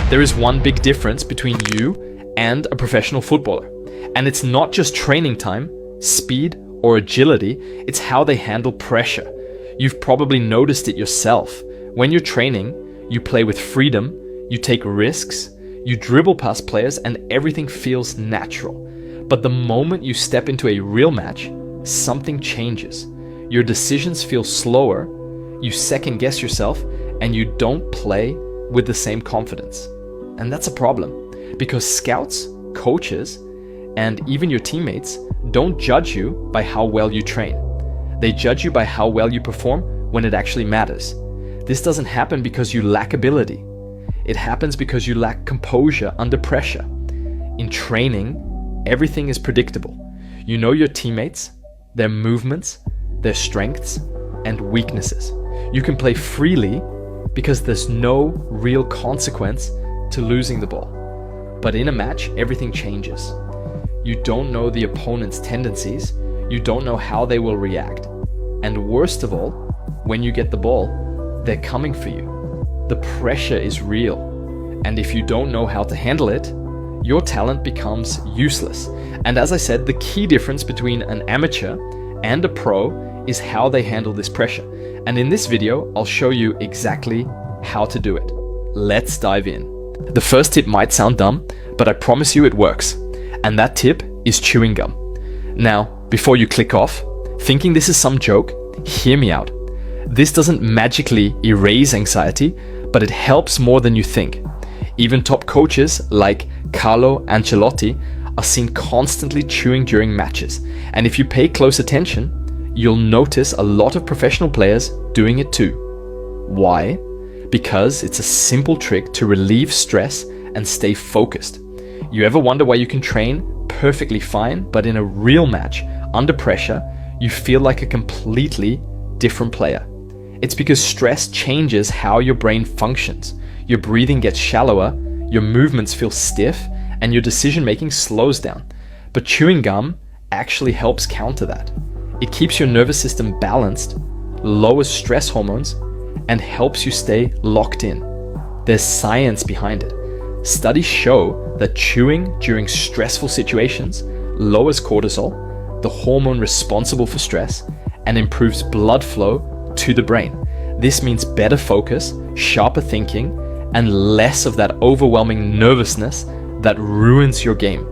There is one big difference between you and a professional footballer. And it's not just training time, speed, or agility, it's how they handle pressure. You've probably noticed it yourself. When you're training, you play with freedom, you take risks, you dribble past players, and everything feels natural. But the moment you step into a real match, something changes. Your decisions feel slower, you second guess yourself, and you don't play with the same confidence. And that's a problem, because scouts, coaches, and even your teammates don't judge you by how well you train. They judge you by how well you perform when it actually matters. This doesn't happen because you lack ability. It happens because you lack composure under pressure. In training, everything is predictable. You know your teammates, their movements, their strengths, and weaknesses. You can play freely because there's no real consequence to losing the ball. But in a match, everything changes. You don't know the opponent's tendencies, you don't know how they will react. And worst of all, when you get the ball, they're coming for you. The pressure is real. And if you don't know how to handle it, your talent becomes useless. And as I said, the key difference between an amateur and a pro is how they handle this pressure. And in this video, I'll show you exactly how to do it. Let's dive in. The first tip might sound dumb, but I promise you it works. And that tip is chewing gum. Now, before you click off, thinking this is some joke, hear me out. This doesn't magically erase anxiety, but it helps more than you think. Even top coaches like Carlo Ancelotti are seen constantly chewing during matches. And if you pay close attention, you'll notice a lot of professional players doing it too. Why? Because it's a simple trick to relieve stress and stay focused. You ever wonder why you can train perfectly fine, but in a real match, under pressure, you feel like a completely different player? It's because stress changes how your brain functions. Your breathing gets shallower, your movements feel stiff, and your decision-making slows down. But chewing gum actually helps counter that. It keeps your nervous system balanced, lowers stress hormones, and helps you stay locked in. There's science behind it. Studies show that chewing during stressful situations lowers cortisol, the hormone responsible for stress, and improves blood flow to the brain. This means better focus, sharper thinking, and less of that overwhelming nervousness that ruins your game.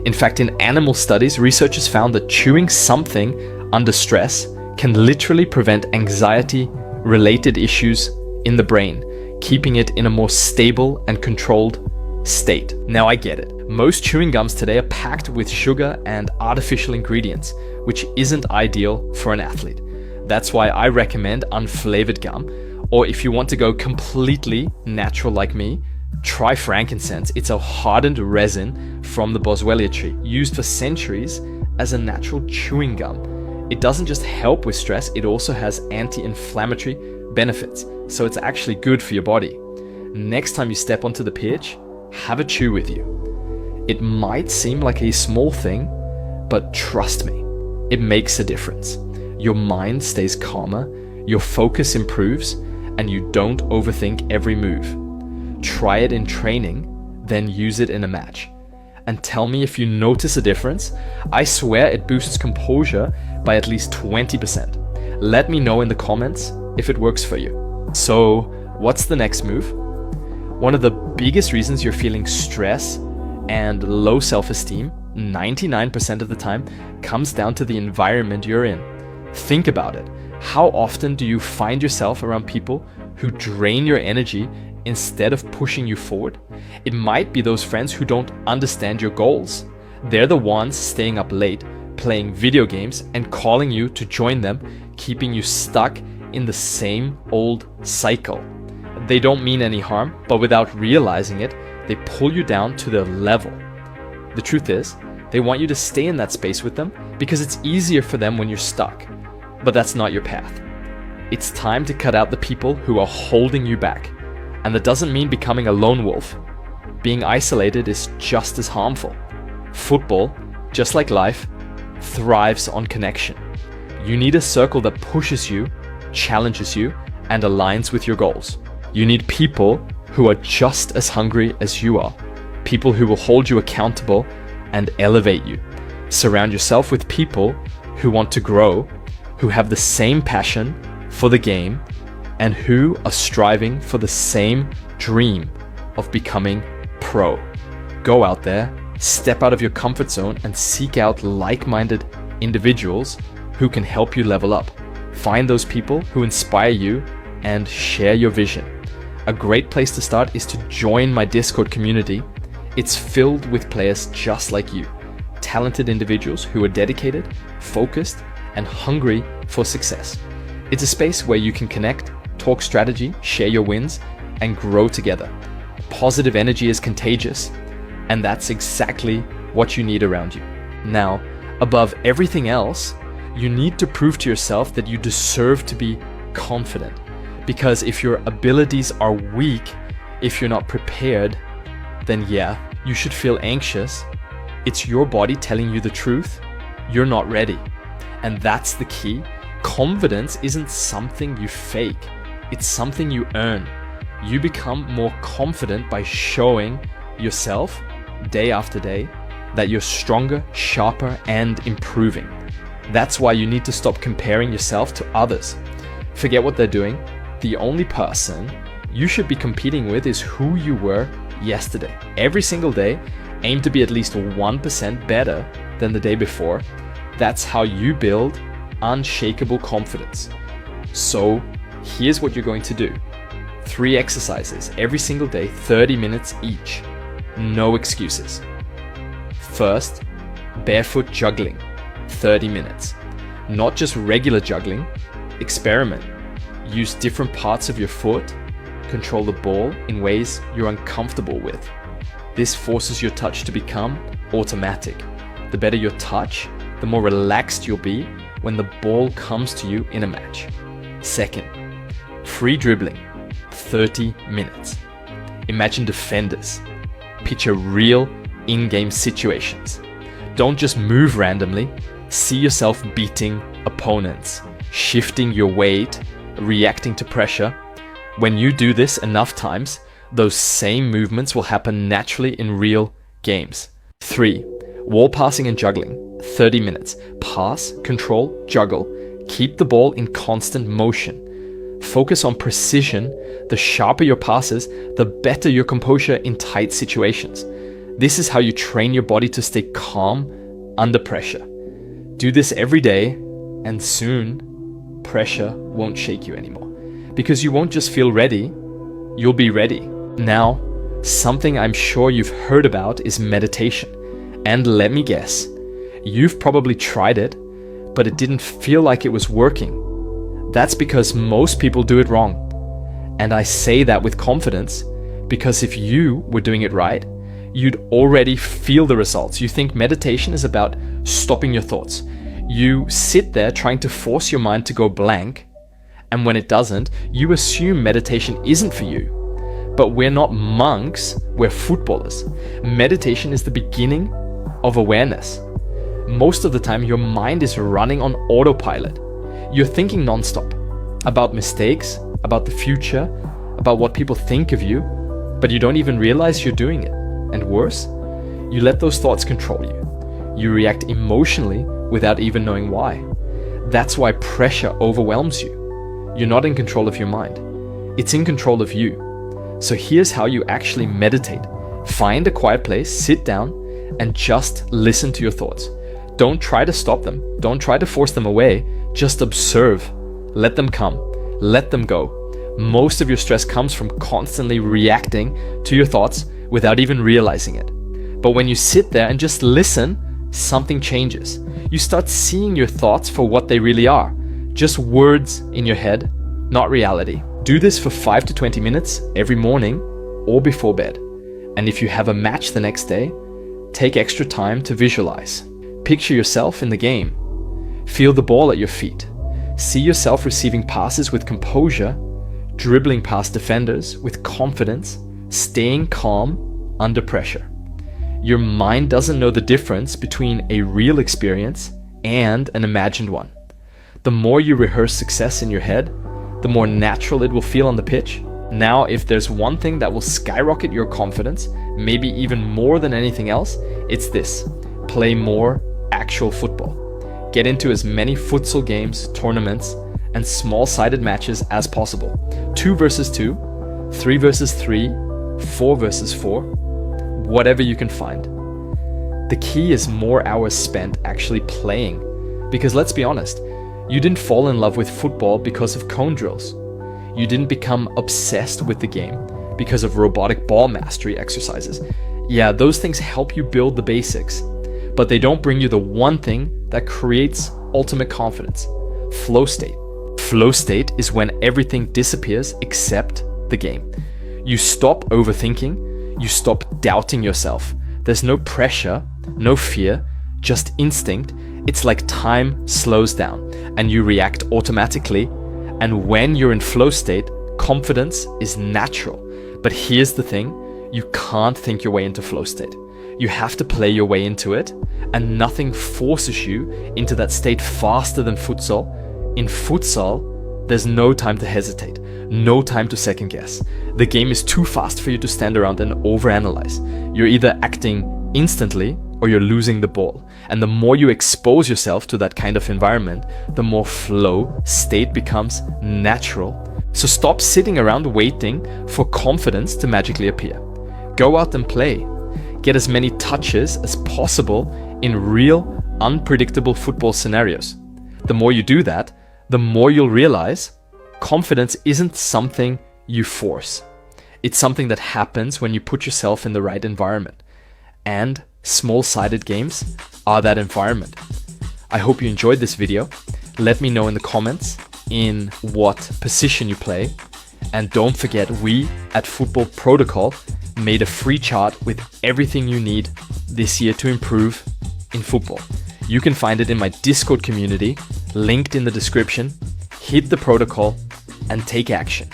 In fact, in animal studies, researchers found that chewing something under stress can literally prevent anxiety-related issues in the brain, keeping it in a more stable and controlled state. Now I get it. Most chewing gums today are packed with sugar and artificial ingredients, which isn't ideal for an athlete. That's why I recommend unflavored gum. Or if you want to go completely natural like me, try frankincense. It's a hardened resin from the boswellia tree, used for centuries as a natural chewing gum. It doesn't just help with stress, it also has anti-inflammatory benefits. So it's actually good for your body. Next time you step onto the pitch, have a chew with you. It might seem like a small thing, but trust me, it makes a difference. Your mind stays calmer, your focus improves, and you don't overthink every move. Try it in training, then use it in a match. And tell me if you notice a difference. I swear it boosts composure by at least 20%. Let me know in the comments if it works for you. So, what's the next move? One of the biggest reasons you're feeling stress and low self-esteem, 99% of the time, comes down to the environment you're in. Think about it. How often do you find yourself around people who drain your energy instead of pushing you forward? It might be those friends who don't understand your goals. They're the ones staying up late, playing video games, and calling you to join them, keeping you stuck in the same old cycle. They don't mean any harm, but without realizing it, they pull you down to their level. The truth is, they want you to stay in that space with them because it's easier for them when you're stuck. But that's not your path. It's time to cut out the people who are holding you back. And that doesn't mean becoming a lone wolf. Being isolated is just as harmful. Football, just like life, thrives on connection. You need a circle that pushes you, challenges you, and aligns with your goals. You need people who are just as hungry as you are, people who will hold you accountable and elevate you. Surround yourself with people who want to grow, who have the same passion for the game, and who are striving for the same dream of becoming pro. Go out there, step out of your comfort zone, and seek out like-minded individuals who can help you level up. Find those people who inspire you and share your vision. A great place to start is to join my Discord community. It's filled with players just like you, talented individuals who are dedicated, focused, and hungry for success. It's a space where you can connect, talk strategy, share your wins, and grow together. Positive energy is contagious, and that's exactly what you need around you. Now, above everything else, you need to prove to yourself that you deserve to be confident. Because if your abilities are weak, if you're not prepared, then yeah, you should feel anxious. It's your body telling you the truth. You're not ready. And that's the key. Confidence isn't something you fake. It's something you earn. You become more confident by showing yourself day after day that you're stronger, sharper, and improving. That's why you need to stop comparing yourself to others. Forget what they're doing. The only person you should be competing with is who you were yesterday. Every single day, aim to be at least 1% better than the day before. That's how you build unshakable confidence. So here's what you're going to do. 3 exercises every single day, 30 minutes each. No excuses. First, barefoot juggling, 30 minutes. Not just regular juggling, experiment. Use different parts of your foot, control the ball in ways you're uncomfortable with. This forces your touch to become automatic. The better your touch, the more relaxed you'll be when the ball comes to you in a match. Second, free dribbling, 30 minutes. Imagine defenders. Picture real in-game situations. Don't just move randomly. See yourself beating opponents, shifting your weight, reacting to pressure. When you do this enough times, those same movements will happen naturally in real games. 3. Wall passing and juggling, 30 minutes. Pass, control, juggle. Keep the ball in constant motion. Focus on precision. The sharper your passes, the better your composure in tight situations. This is how you train your body to stay calm under pressure. Do this every day, and soon, pressure won't shake you anymore. Because you won't just feel ready, you'll be ready. Now, something I'm sure you've heard about is meditation. And let me guess, you've probably tried it, but it didn't feel like it was working. That's because most people do it wrong. And I say that with confidence, because if you were doing it right, you'd already feel the results. You think meditation is about stopping your thoughts. You sit there trying to force your mind to go blank, and when it doesn't, you assume meditation isn't for you. But we're not monks, we're footballers. Meditation is the beginning of awareness. Most of the time, your mind is running on autopilot. You're thinking nonstop about mistakes, about the future, about what people think of you, but you don't even realize you're doing it. And worse, you let those thoughts control you. You react emotionally without even knowing why. That's why pressure overwhelms you. You're not in control of your mind. It's in control of you. So here's how you actually meditate. Find a quiet place, sit down, and just listen to your thoughts. Don't try to stop them. Don't try to force them away. Just observe. Let them come. Let them go. Most of your stress comes from constantly reacting to your thoughts without even realizing it. But when you sit there and just listen, something changes. You start seeing your thoughts for what they really are. Just words in your head, not reality. Do this for 5 to 20 minutes every morning or before bed. And if you have a match the next day, take extra time to visualize. Picture yourself in the game. Feel the ball at your feet. See yourself receiving passes with composure, dribbling past defenders with confidence, staying calm under pressure. Your mind doesn't know the difference between a real experience and an imagined one. The more you rehearse success in your head, the more natural it will feel on the pitch. Now, if there's one thing that will skyrocket your confidence, maybe even more than anything else, it's this: play more actual football. Get into as many futsal games, tournaments, and small-sided matches as possible. 2 versus 2, 3 versus 3, 4 versus 4, whatever you can find. The key is more hours spent actually playing. Because let's be honest, you didn't fall in love with football because of cone drills. You didn't become obsessed with the game because of robotic ball mastery exercises. Yeah, those things help you build the basics, but they don't bring you the one thing that creates ultimate confidence: flow state. Flow state is when everything disappears except the game. You stop overthinking, you stop doubting yourself. There's no pressure, no fear, just instinct. It's like time slows down and you react automatically. And when you're in flow state, confidence is natural. But here's the thing: you can't think your way into flow state. You have to play your way into it, and nothing forces you into that state faster than futsal. In futsal, there's no time to hesitate, no time to second guess. The game is too fast for you to stand around and overanalyze. You're either acting instantly or you're losing the ball. And the more you expose yourself to that kind of environment, the more flow state becomes natural. So stop sitting around waiting for confidence to magically appear. Go out and play. Get as many touches as possible in real, unpredictable football scenarios. The more you do that, the more you'll realize confidence isn't something you force. It's something that happens when you put yourself in the right environment. And small-sided games are that environment. I hope you enjoyed this video. Let me know in the comments in what position you play. And don't forget, we at Football Protocol made a free chart with everything you need this year to improve in football. You can find it in my Discord community, linked in the description. Hit the protocol and take action.